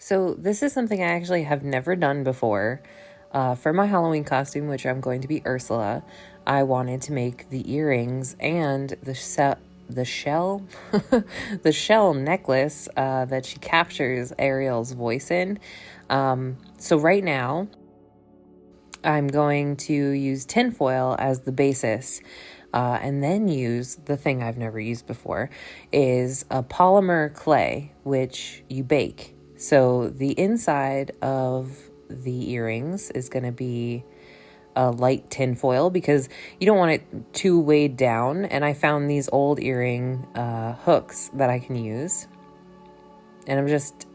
So this is something I actually have never done before. For my Halloween costume, which I'm going to be Ursula, I wanted to make the earrings and the shell the shell necklace that she captures Ariel's voice in. So right now I'm going to use tinfoil as the basis, and then use the thing I've never used before, is a polymer clay, which you bake. So the inside of the earrings is going to be a light tinfoil because you don't want it too weighed down. And I found these old earring hooks that I can use. And I'm just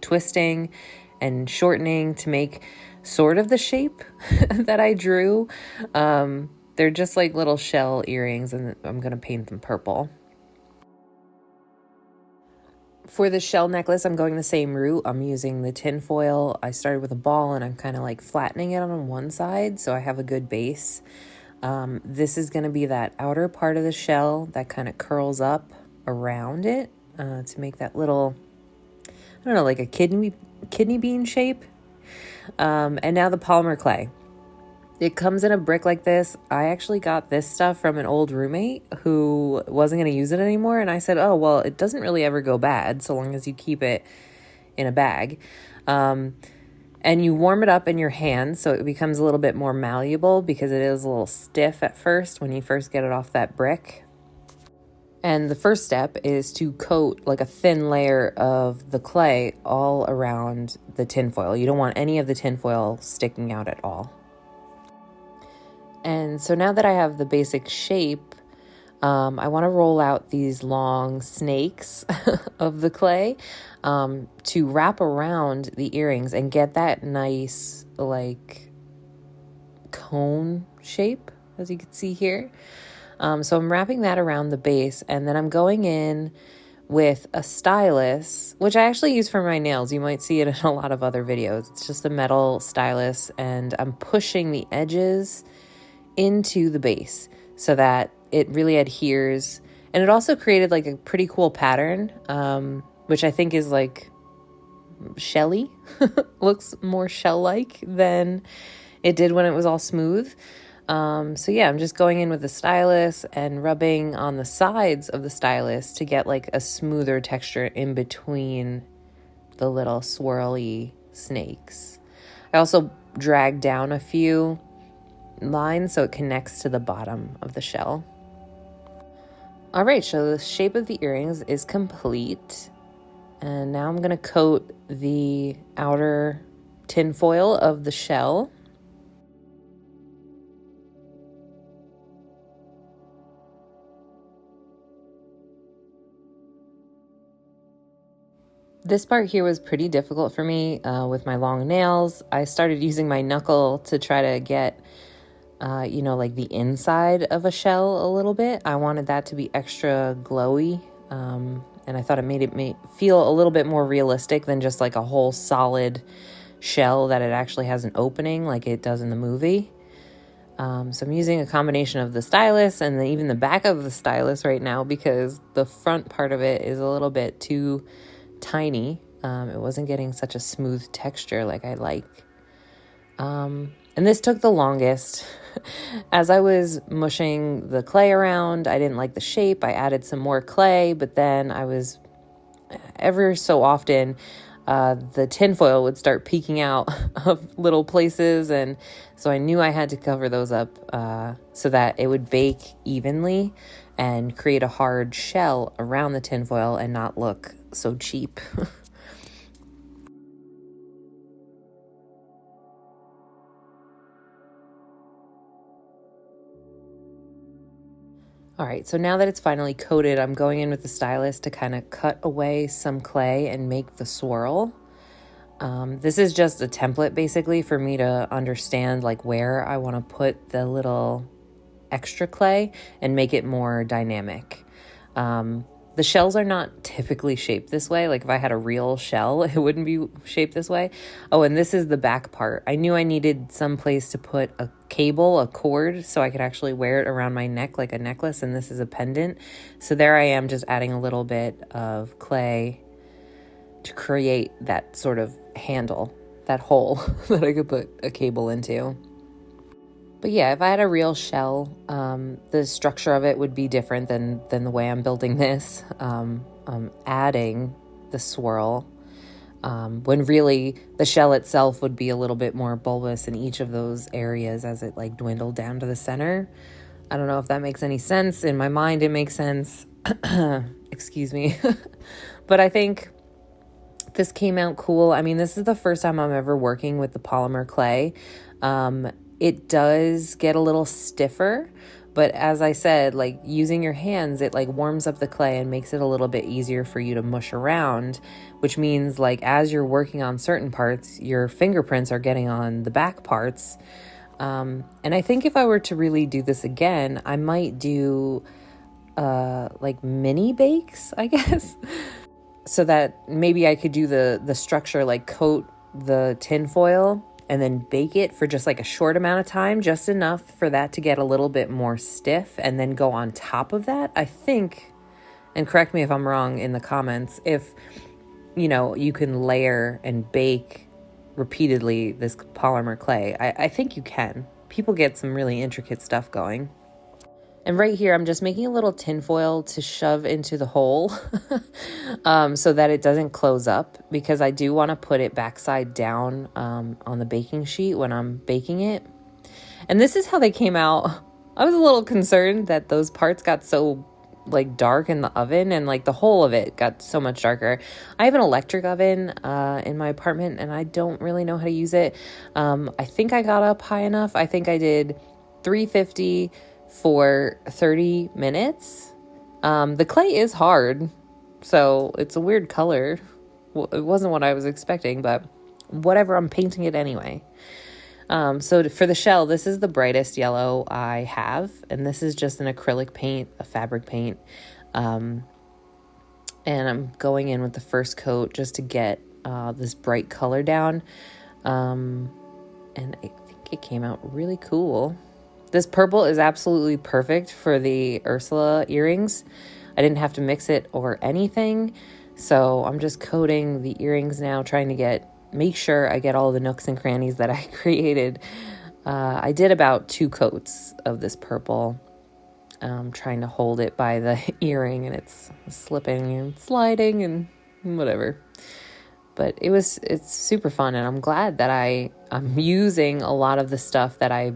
twisting and shortening to make sort of the shape that I drew. They're just like little shell earrings, and I'm going to paint them purple. For the shell necklace, I'm going the same route. I'm using the tin foil. I started with a ball and I'm kind of like flattening it on one side so I have a good base. This is going to be that outer part of the shell that kind of curls up around it to make that little, I don't know, like a kidney bean shape. And now the polymer clay. It comes in a brick like this. I actually got this stuff from an old roommate who wasn't going to use it anymore. And I said, oh, well, it doesn't really ever go bad so long as you keep it in a bag. And you warm it up in your hands so it becomes a little bit more malleable because it is a little stiff at first when you first get it off that brick. And the first step is to coat like a thin layer of the clay all around the tinfoil. You don't want any of the tinfoil sticking out at all. And so now that I have the basic shape, I want to roll out these long snakes of the clay to wrap around the earrings and get that nice like cone shape, as you can see here. So I'm wrapping that around the base, and then I'm going in with a stylus, which I actually use for my nails. You might see it in a lot of other videos. It's just a metal stylus, and I'm pushing the edges into the base so that it really adheres. And it also created like a pretty cool pattern, which I think is like shelly. Looks more shell-like than it did when it was all smooth. So yeah, I'm just going in with the stylus and rubbing on the sides of the stylus to get like a smoother texture in between the little swirly snakes. I also drag down a few lines so it connects to the bottom of the shell. All right, so the shape of the earrings is complete. And now I'm going to coat the outer tin foil of the shell. This part here was pretty difficult for me with my long nails. I started using my knuckle to try to get like the inside of a shell a little bit. I wanted that to be extra glowy. And I thought it made it feel a little bit more realistic than just like a whole solid shell that it actually has an opening like it does in the movie. So I'm using a combination of the stylus and even the back of the stylus right now because the front part of it is a little bit too tiny. It wasn't getting such a smooth texture like I like. And this took the longest. As I was mushing the clay around, I didn't like the shape. I added some more clay, but then I was ever so often, the tinfoil would start peeking out of little places. And so I knew I had to cover those up so that it would bake evenly and create a hard shell around the tinfoil and not look so cheap. All right, so now that it's finally coated, I'm going in with the stylus to kind of cut away some clay and make the swirl. This is just a template basically for me to understand like where I want to put the little extra clay and make it more dynamic. The shells are not typically shaped this way. Like if I had a real shell, it wouldn't be shaped this way. Oh, and this is the back part. I knew I needed some place to put a cable, a cord, so I could actually wear it around my neck like a necklace, and this is a pendant. So there I am just adding a little bit of clay to create that sort of handle, that hole that I could put a cable into. But yeah, if I had a real shell, the structure of it would be different than the way I'm building this. I'm adding the swirl, when really the shell itself would be a little bit more bulbous in each of those areas as it like dwindled down to the center. I don't know if that makes any sense. In my mind, it makes sense. Excuse me. But I think this came out cool. I mean, this is the first time I'm ever working with the polymer clay. It does get a little stiffer, but as I said, like using your hands, it like warms up the clay and makes it a little bit easier for you to mush around, which means like as you're working on certain parts, your fingerprints are getting on the back parts. And I think if I were to really do this again, I might do like mini bakes, I guess. So that maybe I could do the structure, like coat the tin foil and then bake it for just like a short amount of time, just enough for that to get a little bit more stiff, and then go on top of that. I think, and correct me if I'm wrong in the comments, if, you know, you can layer and bake repeatedly this polymer clay. I think you can. People get some really intricate stuff going. And right here, I'm just making a little tin foil to shove into the hole so that it doesn't close up, because I do want to put it backside down on the baking sheet when I'm baking it. And this is how they came out. I was a little concerned that those parts got so like dark in the oven, and like the whole of it got so much darker. I have an electric oven in my apartment, and I don't really know how to use it. I think I got up high enough. I think I did 350 for 30 minutes. The clay is hard, so it's a weird color. Well, it wasn't what I was expecting, but whatever, I'm painting it anyway. So for the shell, this is the brightest yellow I have, and this is just an acrylic paint, a fabric paint. And I'm going in with the first coat just to get this bright color down. And I think it came out really cool. This purple is absolutely perfect for the Ursula earrings. I didn't have to mix it or anything. So I'm just coating the earrings now, trying to make sure I get all the nooks and crannies that I created. I did about 2 coats of this purple, trying to hold it by the earring, and it's slipping and sliding and whatever. But it's super fun, and I'm glad that I'm using a lot of the stuff that I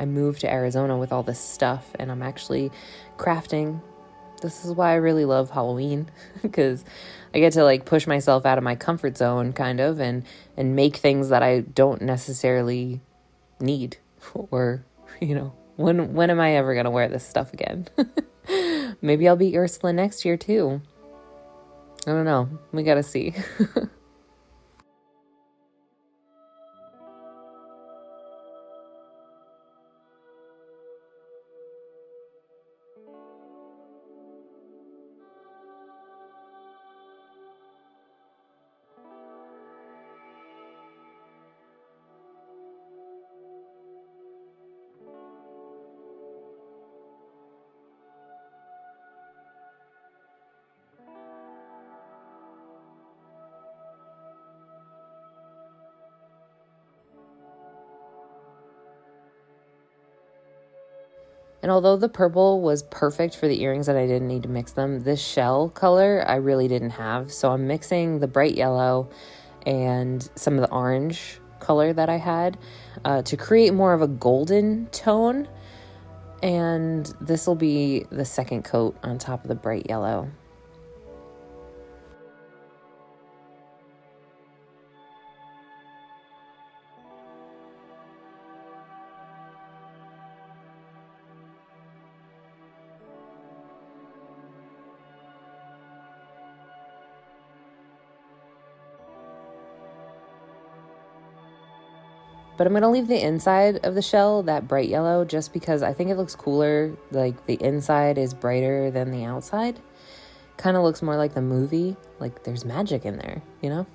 moved to Arizona with all this stuff, and I'm actually crafting. This is why I really love Halloween, because I get to like push myself out of my comfort zone kind of, and make things that I don't necessarily need, or, when am I ever going to wear this stuff again? Maybe I'll be Ursula next year too. I don't know. We got to see. And although the purple was perfect for the earrings and I didn't need to mix them, this shell color I really didn't have. So I'm mixing the bright yellow and some of the orange color that I had to create more of a golden tone. And this will be the second coat on top of the bright yellow. But I'm going to leave the inside of the shell that bright yellow just because I think it looks cooler. Like the inside is brighter than the outside. Kind of looks more like the movie. Like there's magic in there, you know?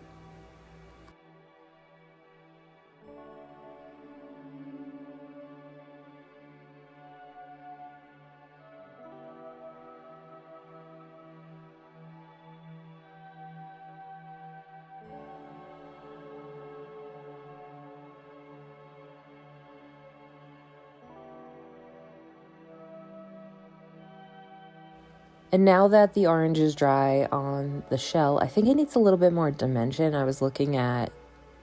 And now that the orange is dry on the shell, I think it needs a little bit more dimension. I was looking at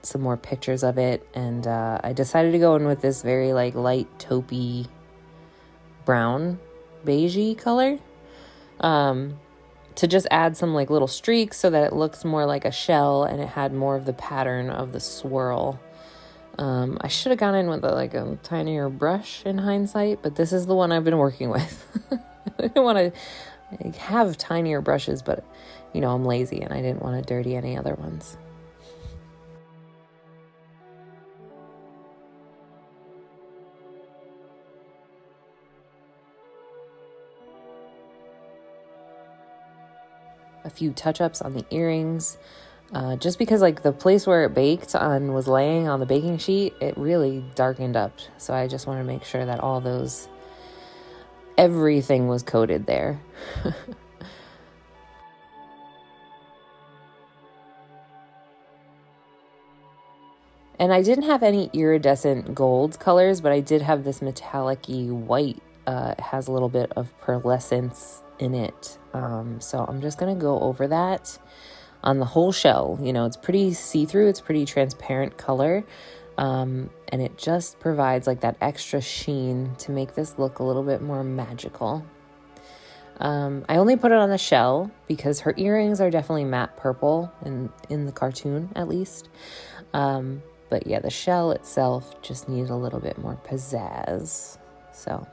some more pictures of it, and I decided to go in with this very like light taupey brown beigey color to just add some like little streaks so that it looks more like a shell and it had more of the pattern of the swirl. I should have gone in with a tinier brush in hindsight, but this is the one I've been working with. I didn't want to have tinier brushes, but I'm lazy and I didn't want to dirty any other ones. A few touch-ups on the earrings, just because like the place where it baked on was laying on the baking sheet, it really darkened up. So I just want to make sure that everything was coated there. And I didn't have any iridescent gold colors, but I did have this metallic-y white. It has a little bit of pearlescence in it. So I'm just going to go over that on the whole shell. It's pretty see-through. It's pretty transparent color. And it just provides like that extra sheen to make this look a little bit more magical. I only put it on the shell because her earrings are definitely matte purple in the cartoon, at least. But yeah, the shell itself just needs a little bit more pizzazz. So.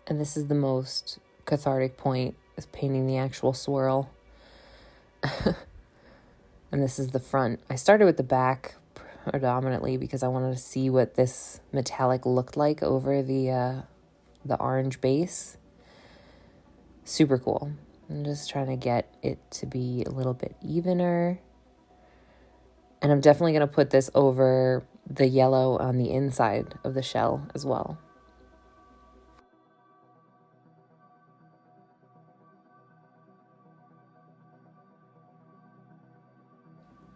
And this is the most cathartic point, is painting the actual swirl. And this is the front. I started with the back predominantly because I wanted to see what this metallic looked like over the orange base. Super cool. I'm just trying to get it to be a little bit evener. And I'm definitely going to put this over the yellow on the inside of the shell as well.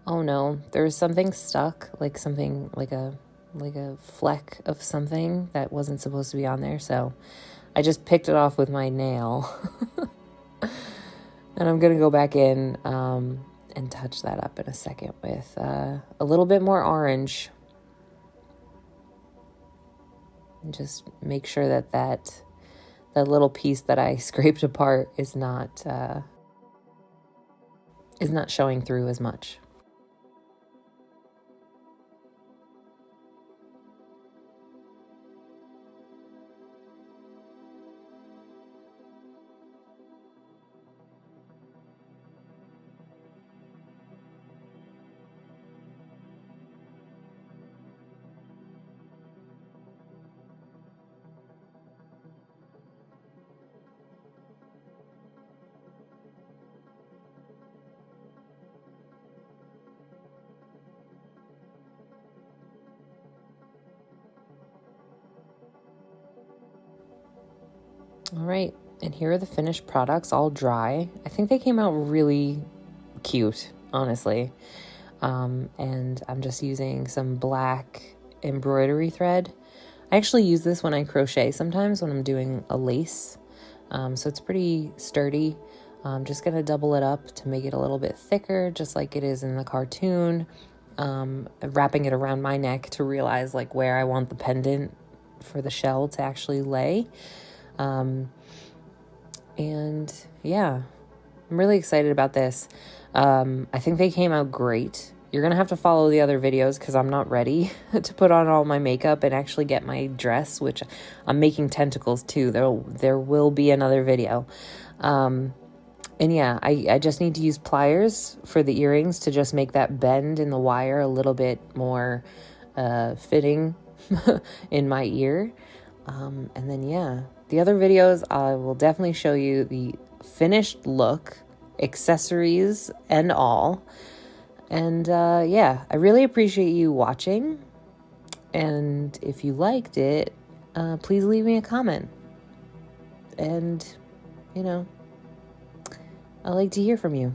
Oh no, there was something stuck, like something like a fleck of something that wasn't supposed to be on there. So I just picked it off with my nail. And I'm going to go back in and touch that up in a second with a little bit more orange. And just make sure that little piece that I scraped apart is not showing through as much. All right, and here are the finished products, all dry. I think they came out really cute, honestly. And I'm just using some black embroidery thread. I actually use this when I crochet sometimes when I'm doing a lace. So it's pretty sturdy. I'm just going to double it up to make it a little bit thicker, just like it is in the cartoon. Wrapping it around my neck to realize like where I want the pendant for the shell to actually lay. And yeah, I'm really excited about this. I think they came out great. You're going to have to follow the other videos because I'm not ready to put on all my makeup and actually get my dress, which I'm making tentacles too. There will be another video. And yeah, I just need to use pliers for the earrings to just make that bend in the wire a little bit more fitting in my ear. And then, yeah, the other videos, I will definitely show you the finished look, accessories and all. And yeah, I really appreciate you watching. And if you liked it, please leave me a comment. And, you know, I like to hear from you.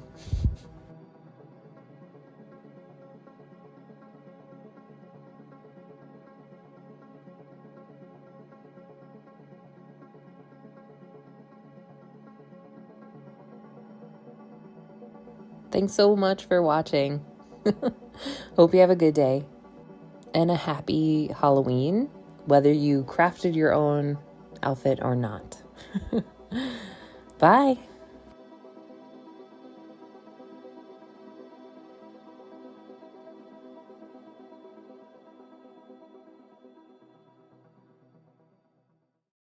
Thanks so much for watching. Hope you have a good day and a happy Halloween, whether you crafted your own outfit or not. Bye.